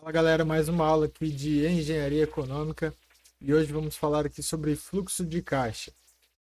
Fala galera, mais uma aula aqui de engenharia econômica e hoje vamos falar aqui sobre fluxo de caixa.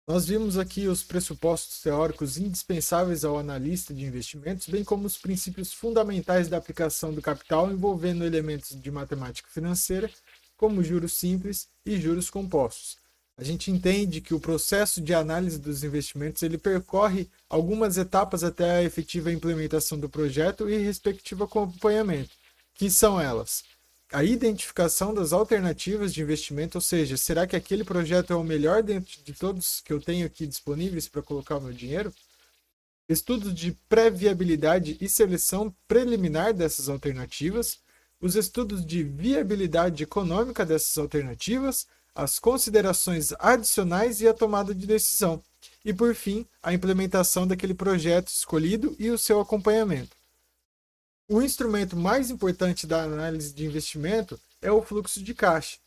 Nós vimos aqui os pressupostos teóricos indispensáveis ao analista de investimentos, bem como os princípios fundamentais da aplicação do capital envolvendo elementos de matemática financeira, como juros simples e juros compostos. A gente entende que o processo de análise dos investimentos ele percorre algumas etapas até a efetiva implementação do projeto e respectivo acompanhamento, que são elas: a identificação das alternativas de investimento, ou seja, será que aquele projeto é o melhor dentro de todos que eu tenho aqui disponíveis para colocar o meu dinheiro? Estudos de pré-viabilidade e seleção preliminar dessas alternativas, os estudos de viabilidade econômica dessas alternativas, as considerações adicionais e a tomada de decisão. E, por fim, a implementação daquele projeto escolhido e o seu acompanhamento. O instrumento mais importante da análise de investimento é o fluxo de caixa.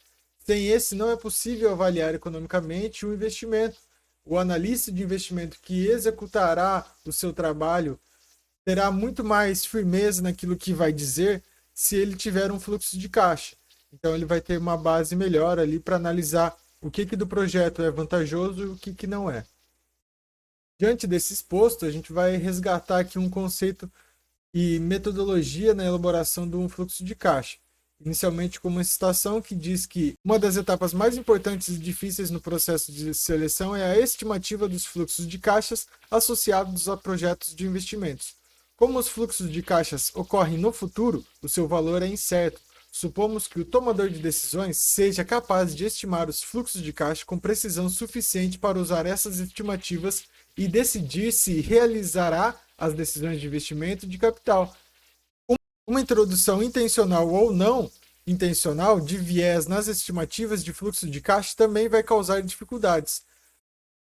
Sem esse, não é possível avaliar economicamente o investimento. O analista de investimento que executará o seu trabalho terá muito mais firmeza naquilo que vai dizer se ele tiver um fluxo de caixa. Então, ele vai ter uma base melhor ali para analisar o que do projeto é vantajoso e o que não é. Diante desse exposto, a gente vai resgatar aqui um conceito e metodologia na elaboração de um fluxo de caixa. Inicialmente com uma citação que diz que uma das etapas mais importantes e difíceis no processo de seleção é a estimativa dos fluxos de caixas associados a projetos de investimentos. Como os fluxos de caixas ocorrem no futuro, o seu valor é incerto. Supomos que o tomador de decisões seja capaz de estimar os fluxos de caixa com precisão suficiente para usar essas estimativas e decidir se realizará as decisões de investimento de capital. Uma introdução intencional ou não intencional de viés nas estimativas de fluxo de caixa também vai causar dificuldades.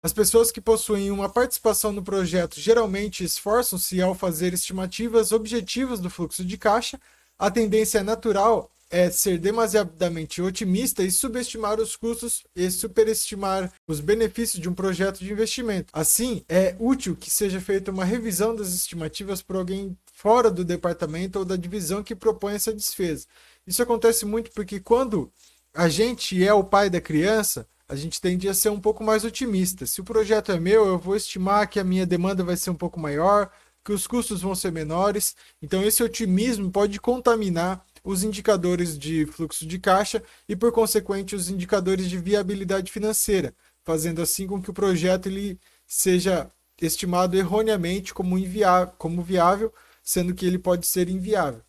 As pessoas que possuem uma participação no projeto geralmente esforçam-se ao fazer estimativas objetivas do fluxo de caixa. A tendência natural é ser demasiadamente otimista e subestimar os custos e superestimar os benefícios de um projeto de investimento. Assim, é útil que seja feita uma revisão das estimativas por alguém fora do departamento ou da divisão que propõe essa despesa. Isso acontece muito porque quando a gente é o pai da criança, a gente tende a ser um pouco mais otimista. Se o projeto é meu, eu vou estimar que a minha demanda vai ser um pouco maior, que os custos vão ser menores. Então, esse otimismo pode contaminar os indicadores de fluxo de caixa e, por consequente, os indicadores de viabilidade financeira, fazendo assim com que o projeto ele seja estimado erroneamente como viável, sendo que ele pode ser inviável.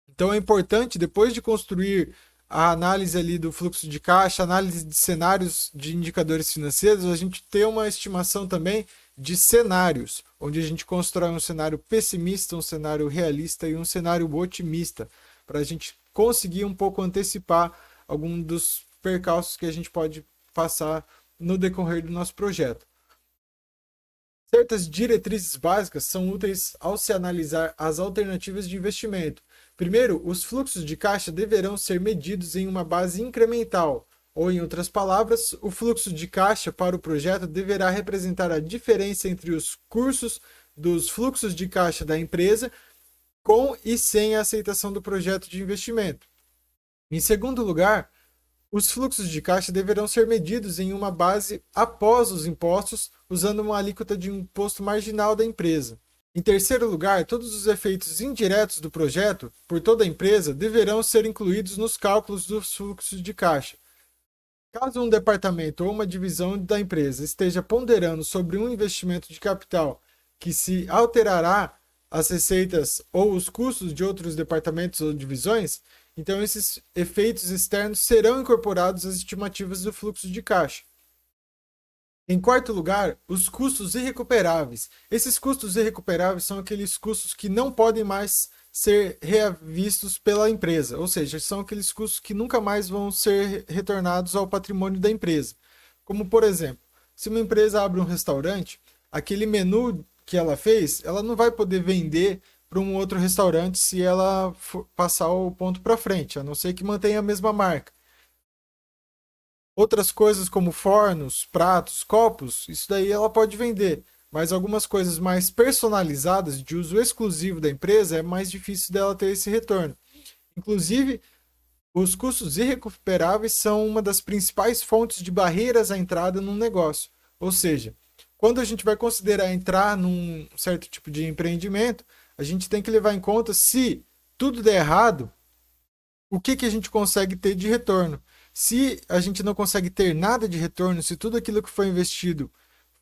Então é importante, depois de construir a análise ali do fluxo de caixa, análise de cenários de indicadores financeiros, a gente ter uma estimação também de cenários, onde a gente constrói um cenário pessimista, um cenário realista e um cenário otimista, para a gente conseguir um pouco antecipar algum dos percalços que a gente pode passar no decorrer do nosso projeto. Certas diretrizes básicas são úteis ao se analisar as alternativas de investimento. Primeiro, os fluxos de caixa deverão ser medidos em uma base incremental, ou, em outras palavras, o fluxo de caixa para o projeto deverá representar a diferença entre os cursos dos fluxos de caixa da empresa com e sem a aceitação do projeto de investimento. Em segundo lugar, os fluxos de caixa deverão ser medidos em uma base após os impostos, usando uma alíquota de imposto marginal da empresa. Em terceiro lugar, todos os efeitos indiretos do projeto por toda a empresa deverão ser incluídos nos cálculos dos fluxos de caixa. Caso um departamento ou uma divisão da empresa esteja ponderando sobre um investimento de capital que se alterará as receitas ou os custos de outros departamentos ou divisões, então esses efeitos externos serão incorporados às estimativas do fluxo de caixa. Em quarto lugar, os custos irrecuperáveis. Esses custos irrecuperáveis são aqueles custos que não podem mais ser revistos pela empresa, ou seja, são aqueles custos que nunca mais vão ser retornados ao patrimônio da empresa. Como, por exemplo, se uma empresa abre um restaurante, aquele menu que ela fez, ela não vai poder vender para um outro restaurante se ela passar o ponto para frente, a não ser que mantenha a mesma marca. Outras coisas como fornos, pratos, copos, isso daí ela pode vender, mas algumas coisas mais personalizadas, de uso exclusivo da empresa, é mais difícil dela ter esse retorno. Inclusive, os custos irrecuperáveis são uma das principais fontes de barreiras à entrada num negócio. Ou seja, quando a gente vai considerar entrar num certo tipo de empreendimento, a gente tem que levar em conta se tudo der errado, o que a gente consegue ter de retorno. Se a gente não consegue ter nada de retorno, se tudo aquilo que foi investido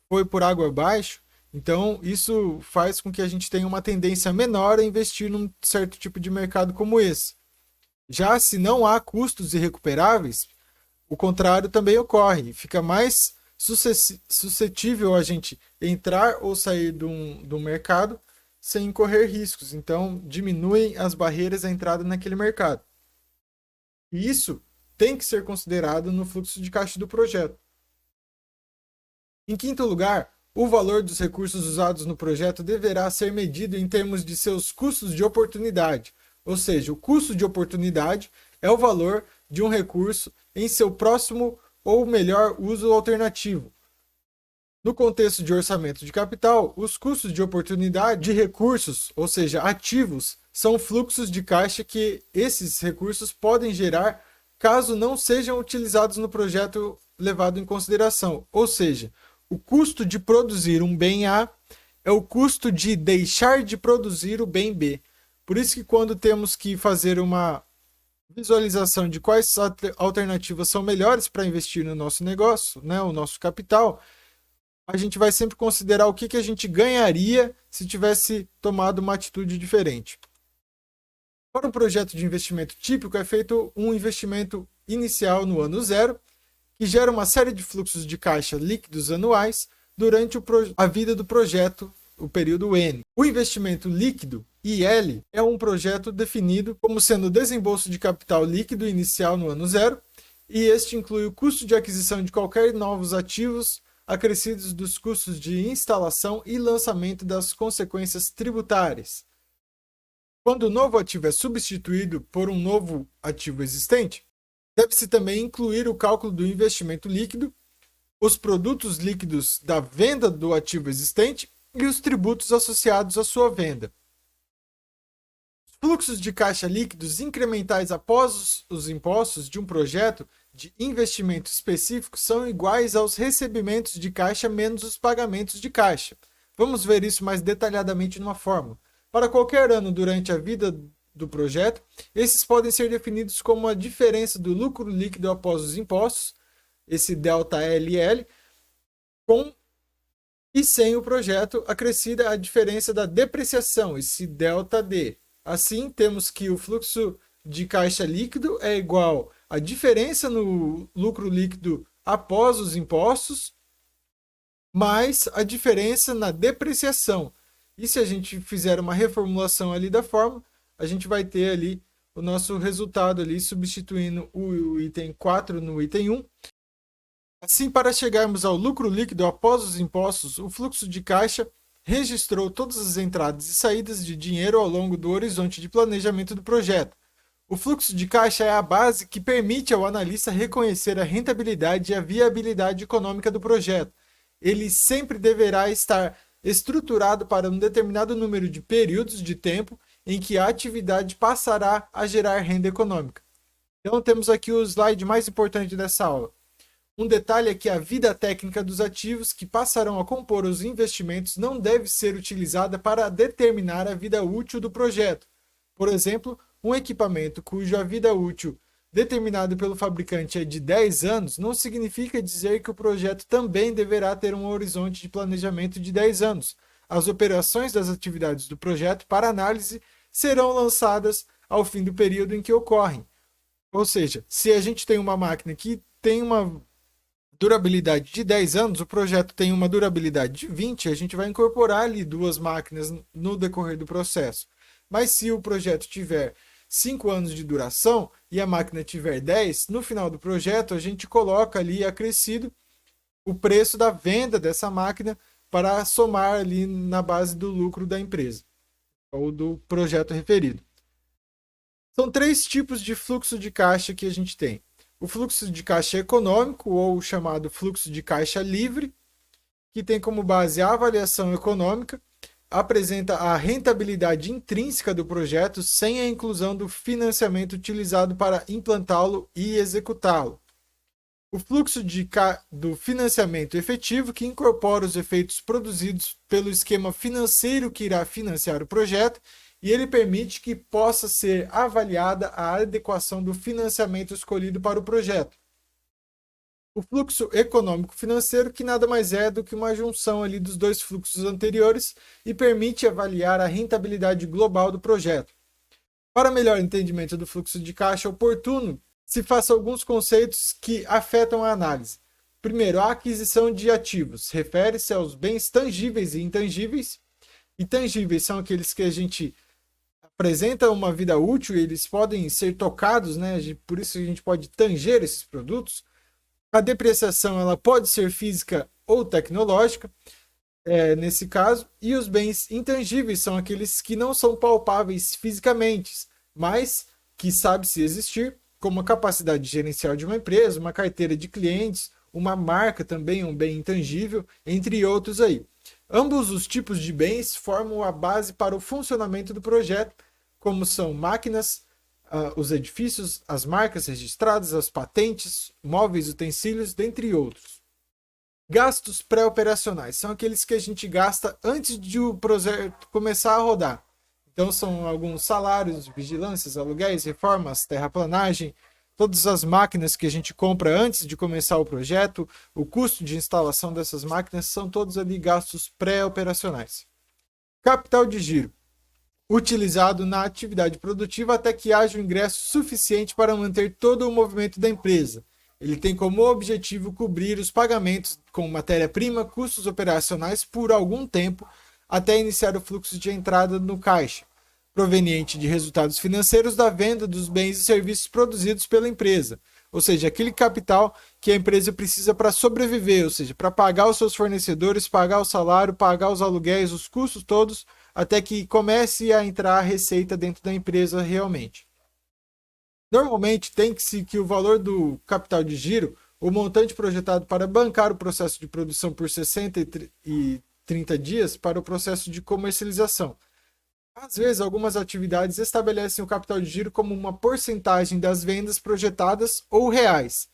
foi por água abaixo, então isso faz com que a gente tenha uma tendência menor a investir num certo tipo de mercado como esse. Já se não há custos irrecuperáveis, o contrário também ocorre. Fica mais suscetível a gente entrar ou sair de um mercado sem correr riscos. Então, diminuem as barreiras à entrada naquele mercado. E isso tem que ser considerado no fluxo de caixa do projeto. Em quinto lugar, o valor dos recursos usados no projeto deverá ser medido em termos de seus custos de oportunidade. Ou seja, o custo de oportunidade é o valor de um recurso em seu próximo ou melhor uso alternativo. No contexto de orçamento de capital, os custos de oportunidade de recursos, ou seja, ativos, são fluxos de caixa que esses recursos podem gerar caso não sejam utilizados no projeto levado em consideração. Ou seja, o custo de produzir um bem A é o custo de deixar de produzir o bem B. Por isso que quando temos que fazer uma visualização de quais alternativas são melhores para investir no nosso negócio, né, o nosso capital, a gente vai sempre considerar o que a gente ganharia se tivesse tomado uma atitude diferente. Para um projeto de investimento típico, é feito um investimento inicial no ano zero, que gera uma série de fluxos de caixa líquidos anuais durante a vida do projeto, o período N. O investimento líquido, IL, é um projeto definido como sendo o desembolso de capital líquido inicial no ano zero, e este inclui o custo de aquisição de qualquer novos ativos, acrescidos dos custos de instalação e lançamento das consequências tributárias. Quando o novo ativo é substituído por um novo ativo existente, deve-se também incluir o cálculo do investimento líquido, os produtos líquidos da venda do ativo existente e os tributos associados à sua venda. Os fluxos de caixa líquidos incrementais após os impostos de um projeto de investimento específico são iguais aos recebimentos de caixa menos os pagamentos de caixa. Vamos ver isso mais detalhadamente numa fórmula. Para qualquer ano durante a vida do projeto, esses podem ser definidos como a diferença do lucro líquido após os impostos, esse delta LL, com e sem o projeto, acrescida a diferença da depreciação, esse delta D. Assim, temos que o fluxo de caixa líquido é igual à diferença no lucro líquido após os impostos, mais a diferença na depreciação. E se a gente fizer uma reformulação ali da fórmula, a gente vai ter ali o nosso resultado ali, substituindo o item 4 no item 1. Assim, para chegarmos ao lucro líquido após os impostos, o fluxo de caixa registrou todas as entradas e saídas de dinheiro ao longo do horizonte de planejamento do projeto. O fluxo de caixa é a base que permite ao analista reconhecer a rentabilidade e a viabilidade econômica do projeto. Ele sempre deverá estar estruturado para um determinado número de períodos de tempo em que a atividade passará a gerar renda econômica. Então temos aqui o slide mais importante dessa aula. Um detalhe é que a vida técnica dos ativos que passarão a compor os investimentos não deve ser utilizada para determinar a vida útil do projeto. Por exemplo, um equipamento cuja vida útil determinado pelo fabricante é de 10 anos, não significa dizer que o projeto também deverá ter um horizonte de planejamento de 10 anos. As operações das atividades do projeto para análise serão lançadas ao fim do período em que ocorrem. Ou seja, se a gente tem uma máquina que tem uma durabilidade de 10 anos, o projeto tem uma durabilidade de 20, a gente vai incorporar ali duas máquinas no decorrer do processo. Mas se o projeto tiver 5 anos de duração e a máquina tiver 10, no final do projeto a gente coloca ali acrescido o preço da venda dessa máquina para somar ali na base do lucro da empresa ou do projeto referido. São 3 tipos de fluxo de caixa que a gente tem. O fluxo de caixa econômico, ou chamado fluxo de caixa livre, que tem como base a avaliação econômica. apresenta a rentabilidade intrínseca do projeto sem a inclusão do financiamento utilizado para implantá-lo e executá-lo. O fluxo do financiamento efetivo, que incorpora os efeitos produzidos pelo esquema financeiro que irá financiar o projeto, e ele permite que possa ser avaliada a adequação do financiamento escolhido para o projeto. O fluxo econômico-financeiro, que nada mais é do que uma junção ali dos dois fluxos anteriores e permite avaliar a rentabilidade global do projeto. Para melhor entendimento do fluxo de caixa oportuno, se faça alguns conceitos que afetam a análise. Primeiro, a aquisição de ativos refere-se aos bens tangíveis e intangíveis. E tangíveis são aqueles que a gente apresenta uma vida útil e eles podem ser tocados, né? Por isso a gente pode tanger esses produtos. A depreciação ela pode ser física ou tecnológica, nesse caso. E os bens intangíveis são aqueles que não são palpáveis fisicamente, mas que sabe-se existir, como a capacidade gerencial de uma empresa, uma carteira de clientes, uma marca também, um bem intangível, entre outros aí. Ambos os tipos de bens formam a base para o funcionamento do projeto, como são máquinas, os edifícios, as marcas registradas, as patentes, móveis, utensílios, dentre outros. Gastos pré-operacionais são aqueles que a gente gasta antes de o projeto começar a rodar. Então são alguns salários, vigilâncias, aluguéis, reformas, terraplanagem, todas as máquinas que a gente compra antes de começar o projeto, o custo de instalação dessas máquinas, são todos ali gastos pré-operacionais. Capital de giro, utilizado na atividade produtiva até que haja um ingresso suficiente para manter todo o movimento da empresa. Ele tem como objetivo cobrir os pagamentos com matéria-prima, custos operacionais por algum tempo, até iniciar o fluxo de entrada no caixa, proveniente de resultados financeiros da venda dos bens e serviços produzidos pela empresa, ou seja, aquele capital que a empresa precisa para sobreviver, ou seja, para pagar os seus fornecedores, pagar o salário, pagar os aluguéis, os custos todos, até que comece a entrar a receita dentro da empresa realmente. Normalmente tem-se que o valor do capital de giro, o montante projetado para bancar o processo de produção por 60 e 30 dias para o processo de comercialização. Às vezes, algumas atividades estabelecem o capital de giro como uma porcentagem das vendas projetadas ou reais.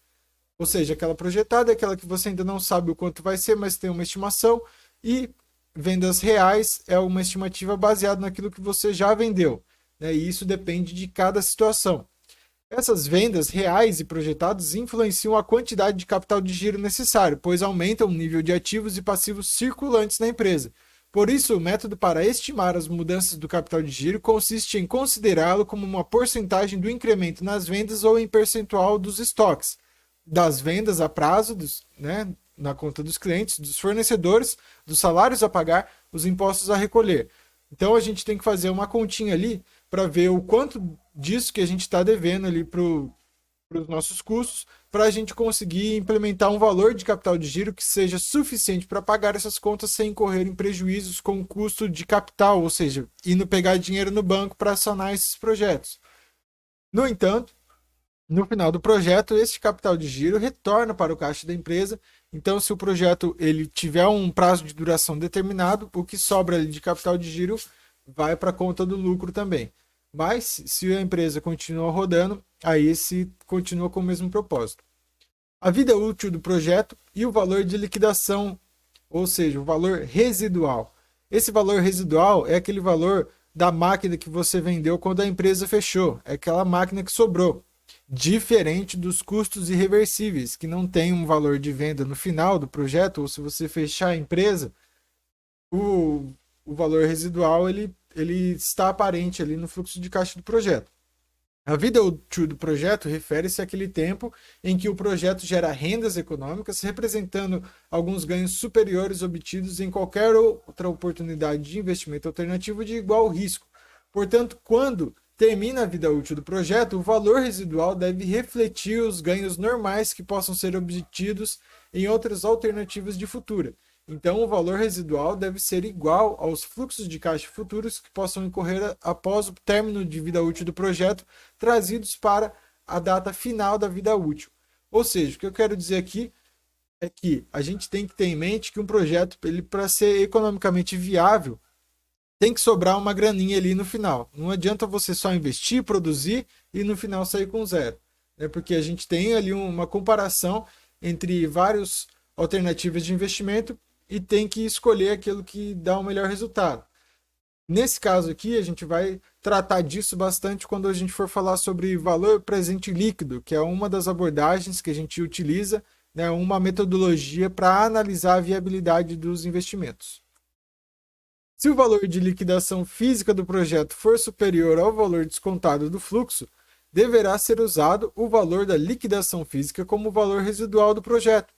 Ou seja, aquela projetada é aquela que você ainda não sabe o quanto vai ser, mas tem uma estimação, e vendas reais é uma estimativa baseada naquilo que você já vendeu, né? E isso depende de cada situação. Essas vendas reais e projetadas influenciam a quantidade de capital de giro necessário, pois aumentam o nível de ativos e passivos circulantes na empresa. Por isso, o método para estimar as mudanças do capital de giro consiste em considerá-lo como uma porcentagem do incremento nas vendas ou em percentual dos estoques, das vendas a prazo, na conta dos clientes, dos fornecedores, dos salários a pagar, os impostos a recolher. Então, a gente tem que fazer uma continha ali para ver o quanto disso que a gente está devendo ali para os nossos custos, para a gente conseguir implementar um valor de capital de giro que seja suficiente para pagar essas contas sem incorrer em prejuízos com o custo de capital, ou seja, indo pegar dinheiro no banco para sanar esses projetos. No entanto, no final do projeto, esse capital de giro retorna para o caixa da empresa. Então, se o projeto ele tiver um prazo de duração determinado, o que sobra ali de capital de giro vai para a conta do lucro também. Mas, se a empresa continua rodando, aí se continua com o mesmo propósito. A vida útil do projeto e o valor de liquidação, ou seja, o valor residual. Esse valor residual é aquele valor da máquina que você vendeu quando a empresa fechou. É aquela máquina que sobrou. Diferente dos custos irreversíveis, que não tem um valor de venda no final do projeto, ou se você fechar a empresa, o valor residual ele está aparente ali no fluxo de caixa do projeto. A vida útil do projeto refere-se àquele tempo em que o projeto gera rendas econômicas, representando alguns ganhos superiores obtidos em qualquer outra oportunidade de investimento alternativo de igual risco. Portanto, quando termina a vida útil do projeto, o valor residual deve refletir os ganhos normais que possam ser obtidos em outras alternativas de futuro. Então, o valor residual deve ser igual aos fluxos de caixa futuros que possam incorrer após o término de vida útil do projeto, trazidos para a data final da vida útil. Ou seja, o que eu quero dizer aqui é que a gente tem que ter em mente que um projeto, para ser economicamente viável, tem que sobrar uma graninha ali no final. Não adianta você só investir, produzir e no final sair com zero. Né? Porque a gente tem ali uma comparação entre várias alternativas de investimento e tem que escolher aquilo que dá o melhor resultado. Nesse caso aqui, a gente vai tratar disso bastante quando a gente for falar sobre valor presente líquido, que é uma das abordagens que a gente utiliza, né, uma metodologia para analisar a viabilidade dos investimentos. Se o valor de liquidação física do projeto for superior ao valor descontado do fluxo, deverá ser usado o valor da liquidação física como valor residual do projeto.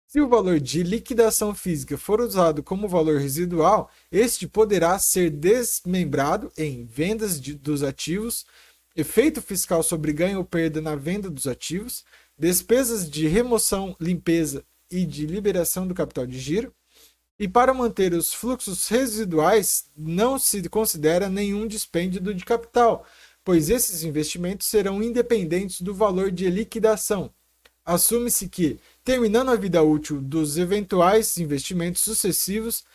Se o valor de liquidação física for usado como valor residual, este poderá ser desmembrado em vendas dos ativos, efeito fiscal sobre ganho ou perda na venda dos ativos, despesas de remoção, limpeza e de liberação do capital de giro. E para manter os fluxos residuais, não se considera nenhum dispêndio de capital, pois esses investimentos serão independentes do valor de liquidação. Assume-se que, terminando a vida útil dos eventuais investimentos sucessivos,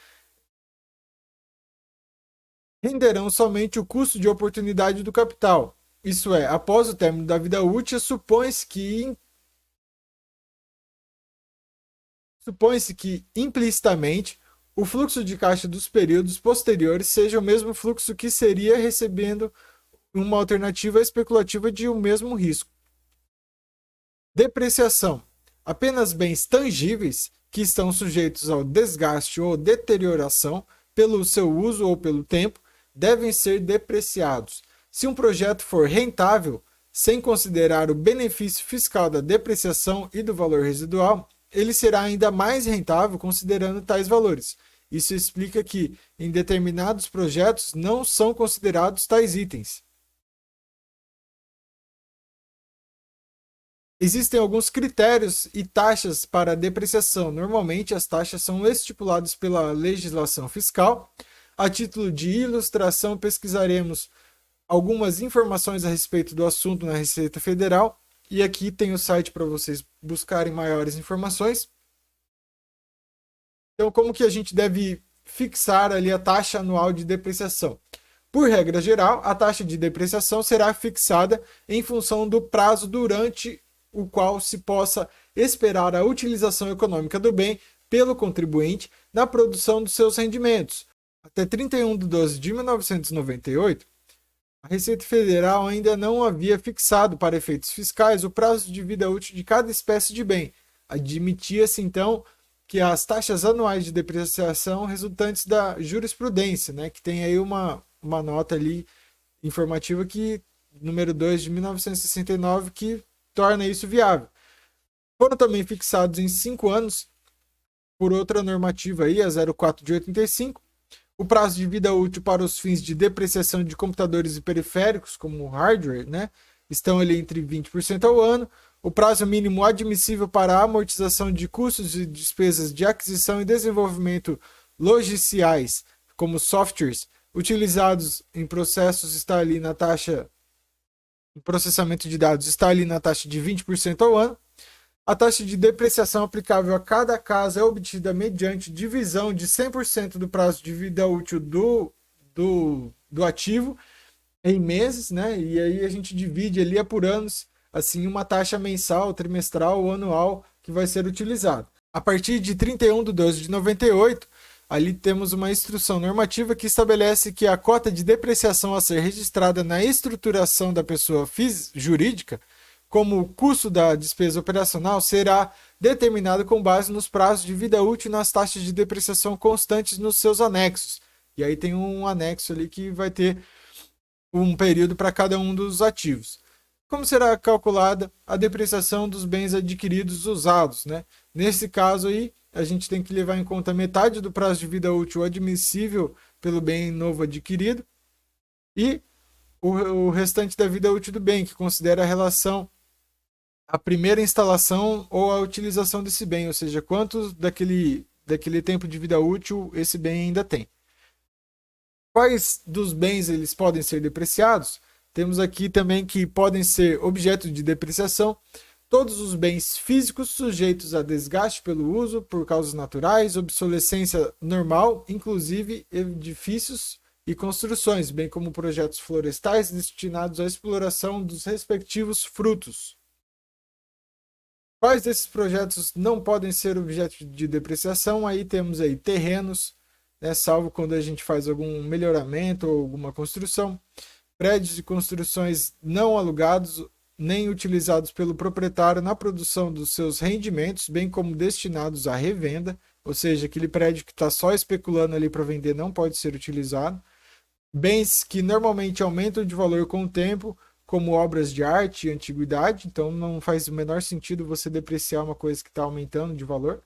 renderão somente o custo de oportunidade do capital. Isso é, após o término da vida útil, supõe-se que implicitamente o fluxo de caixa dos períodos posteriores seja o mesmo fluxo que seria recebendo uma alternativa especulativa de um mesmo risco. Depreciação. Apenas bens tangíveis que estão sujeitos ao desgaste ou deterioração pelo seu uso ou pelo tempo devem ser depreciados. Se um projeto for rentável, sem considerar o benefício fiscal da depreciação e do valor residual, ele será ainda mais rentável considerando tais valores. Isso explica que, em determinados projetos, não são considerados tais itens. Existem alguns critérios e taxas para depreciação. Normalmente, as taxas são estipuladas pela legislação fiscal. A título de ilustração, pesquisaremos algumas informações a respeito do assunto na Receita Federal. E aqui tem o site para vocês buscarem maiores informações. Então, como que a gente deve fixar ali a taxa anual de depreciação? Por regra geral, a taxa de depreciação será fixada em função do prazo durante o qual se possa esperar a utilização econômica do bem pelo contribuinte na produção dos seus rendimentos. Até 31 de 12 de 1998, a Receita Federal ainda não havia fixado para efeitos fiscais o prazo de vida útil de cada espécie de bem. Admitia-se, então, que as taxas anuais de depreciação resultantes da jurisprudência, né, que tem aí uma nota ali informativa que número 2 de 1969 que torna isso viável. Foram também fixados em 5 anos por outra normativa aí, a 04 de 85, o prazo de vida útil para os fins de depreciação de computadores e periféricos, como hardware, né, estão ali entre 20% ao ano. O prazo mínimo admissível para a amortização de custos e despesas de aquisição e desenvolvimento logiciais, como softwares, utilizados em processos, está ali na taxa de processamento de dados, está ali na taxa de 20% ao ano. A taxa de depreciação aplicável a cada casa é obtida mediante divisão de 100% do prazo de vida útil do ativo em meses, né? E aí a gente divide ali por anos, assim, uma taxa mensal, trimestral ou anual que vai ser utilizada. A partir de 31 de 12 de 98, ali temos uma instrução normativa que estabelece que a cota de depreciação a ser registrada na estruturação da pessoa jurídica, como o custo da despesa operacional, será determinado com base nos prazos de vida útil e nas taxas de depreciação constantes nos seus anexos. E aí tem um anexo ali que vai ter um período para cada um dos ativos. Como será calculada a depreciação dos bens adquiridos usados, né? Nesse caso aí, a gente tem que levar em conta metade do prazo de vida útil admissível pelo bem novo adquirido e o restante da vida útil do bem, que considera a relação a primeira instalação ou a utilização desse bem, ou seja, quanto daquele tempo de vida útil esse bem ainda tem. Quais dos bens eles podem ser depreciados? Temos aqui também que podem ser objeto de depreciação todos os bens físicos sujeitos a desgaste pelo uso por causas naturais, obsolescência normal, inclusive edifícios e construções, bem como projetos florestais destinados à exploração dos respectivos frutos. Quais desses projetos não podem ser objeto de depreciação? Aí temos aí terrenos, né, salvo quando a gente faz algum melhoramento ou alguma construção, prédios e construções não alugados nem utilizados pelo proprietário na produção dos seus rendimentos, bem como destinados à revenda, ou seja, aquele prédio que está só especulando ali para vender não pode ser utilizado. Bens que normalmente aumentam de valor com o tempo, como obras de arte e antiguidade, então não faz o menor sentido você depreciar uma coisa que está aumentando de valor.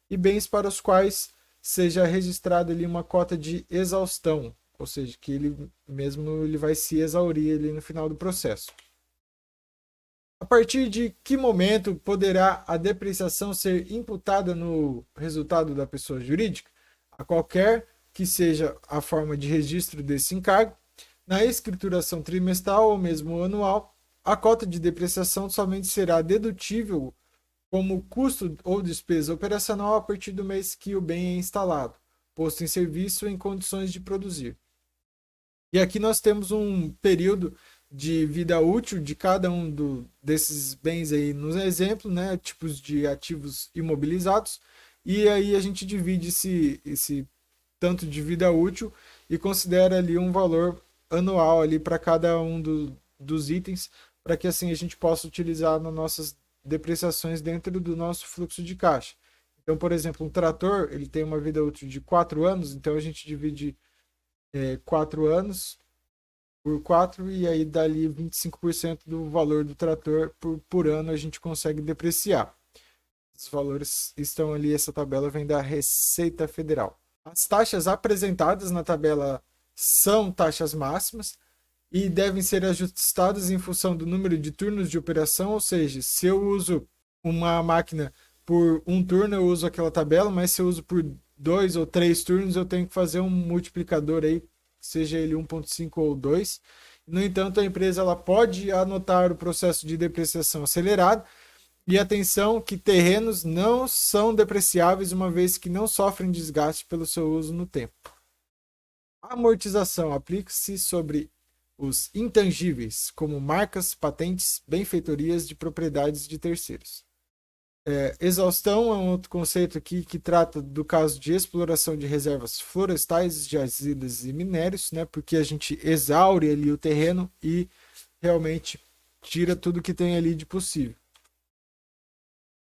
E bens para os quais seja registrada ali uma cota de exaustão, ou seja, que ele vai se exaurir ali no final do processo. A partir de que momento poderá a depreciação ser imputada no resultado da pessoa jurídica? A qualquer que seja a forma de registro desse encargo, na escrituração trimestral ou mesmo anual, a cota de depreciação somente será dedutível como custo ou despesa operacional a partir do mês que o bem é instalado, posto em serviço em condições de produzir. E aqui nós temos um período de vida útil de cada um desses bens aí no exemplo, né? Tipos de ativos imobilizados, e aí a gente divide esse tanto de vida útil e considera ali um valor anual ali para cada um dos itens, para que assim a gente possa utilizar nas nossas depreciações dentro do nosso fluxo de caixa. Então, por exemplo, um trator ele tem uma vida útil de 4 anos, então a gente divide 4 anos por 4 e aí dali 25% do valor do trator por ano a gente consegue depreciar. Os valores estão ali, essa tabela vem da Receita Federal. As taxas apresentadas na tabela são taxas máximas e devem ser ajustadas em função do número de turnos de operação, ou seja, se eu uso uma máquina por um turno, eu uso aquela tabela, mas se eu uso por 2 ou 3 turnos, eu tenho que fazer um multiplicador aí, seja ele 1.5 ou 2. No entanto, a empresa ela pode anotar o processo de depreciação acelerado. E atenção que terrenos não são depreciáveis uma vez que não sofrem desgaste pelo seu uso no tempo. A amortização aplica-se sobre os intangíveis, como marcas, patentes, benfeitorias de propriedades de terceiros. Exaustão é um outro conceito aqui que trata do caso de exploração de reservas florestais, jazidas e minérios, né? Porque a gente exaure ali o terreno e realmente tira tudo que tem ali de possível.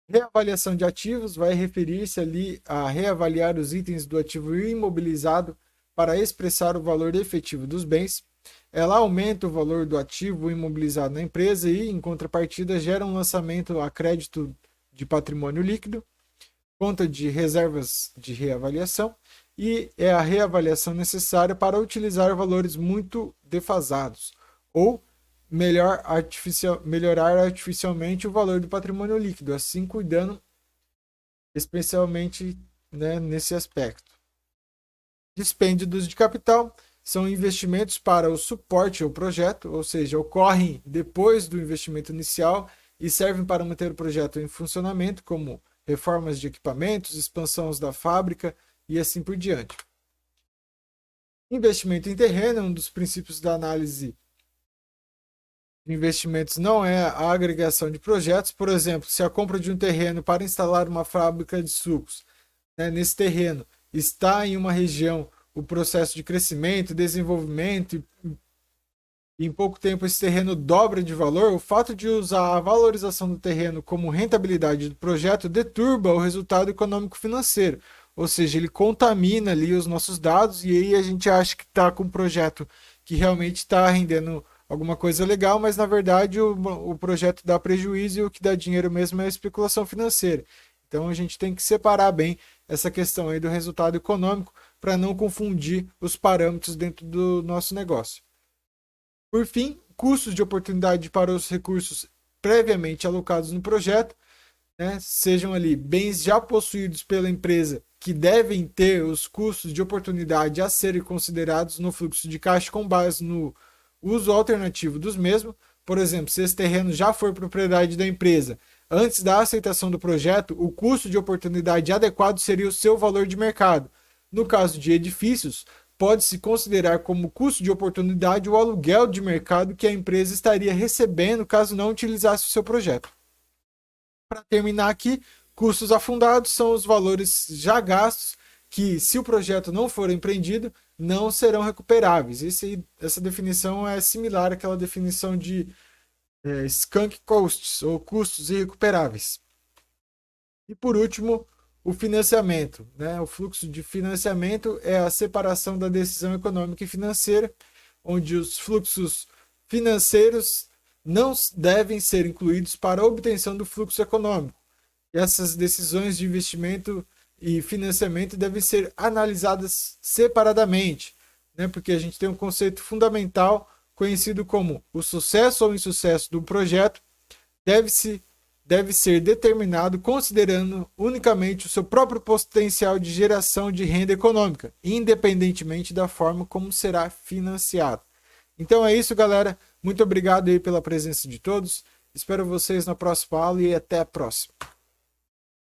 Reavaliação de ativos vai referir-se ali a reavaliar os itens do ativo imobilizado para expressar o valor efetivo dos bens. Ela aumenta o valor do ativo imobilizado na empresa e, em contrapartida, gera um lançamento a crédito de patrimônio líquido, conta de reservas de reavaliação e é a reavaliação necessária para utilizar valores muito defasados ou melhorar artificialmente o valor do patrimônio líquido, assim cuidando especialmente, né, nesse aspecto. Dispêndios de capital são investimentos para o suporte ao projeto, ou seja, ocorrem depois do investimento inicial e servem para manter o projeto em funcionamento, como reformas de equipamentos, expansões da fábrica e assim por diante. Investimento em terreno é um dos princípios da análise de investimentos, não é a agregação de projetos. Por exemplo, se a compra de um terreno para instalar uma fábrica de sucos, né, nesse terreno está em uma região o processo de crescimento, desenvolvimento e em pouco tempo esse terreno dobra de valor, o fato de usar a valorização do terreno como rentabilidade do projeto deturba o resultado econômico financeiro, ou seja, ele contamina ali os nossos dados e aí a gente acha que está com um projeto que realmente está rendendo alguma coisa legal, mas na verdade o projeto dá prejuízo e o que dá dinheiro mesmo é a especulação financeira. Então a gente tem que separar bem essa questão aí do resultado econômico para não confundir os parâmetros dentro do nosso negócio. Por fim, custos de oportunidade para os recursos previamente alocados no projeto, né, sejam ali bens já possuídos pela empresa que devem ter os custos de oportunidade a serem considerados no fluxo de caixa com base no uso alternativo dos mesmos. Por exemplo, se esse terreno já for propriedade da empresa, antes da aceitação do projeto, o custo de oportunidade adequado seria o seu valor de mercado. No caso de edifícios, pode-se considerar como custo de oportunidade o aluguel de mercado que a empresa estaria recebendo caso não utilizasse o seu projeto. Para terminar aqui, custos afundados são os valores já gastos que, se o projeto não for empreendido, não serão recuperáveis. Essa definição é similar àquela definição de sunk costs, ou custos irrecuperáveis. E por último, o financiamento, né? O fluxo de financiamento é a separação da decisão econômica e financeira, onde os fluxos financeiros não devem ser incluídos para a obtenção do fluxo econômico. Essas decisões de investimento e financiamento devem ser analisadas separadamente, né? Porque a gente tem um conceito fundamental conhecido como o sucesso ou insucesso do projeto deve ser determinado considerando unicamente o seu próprio potencial de geração de renda econômica, independentemente da forma como será financiado. Então é isso, galera. Muito obrigado aí pela presença de todos. Espero vocês na próxima aula e até a próxima.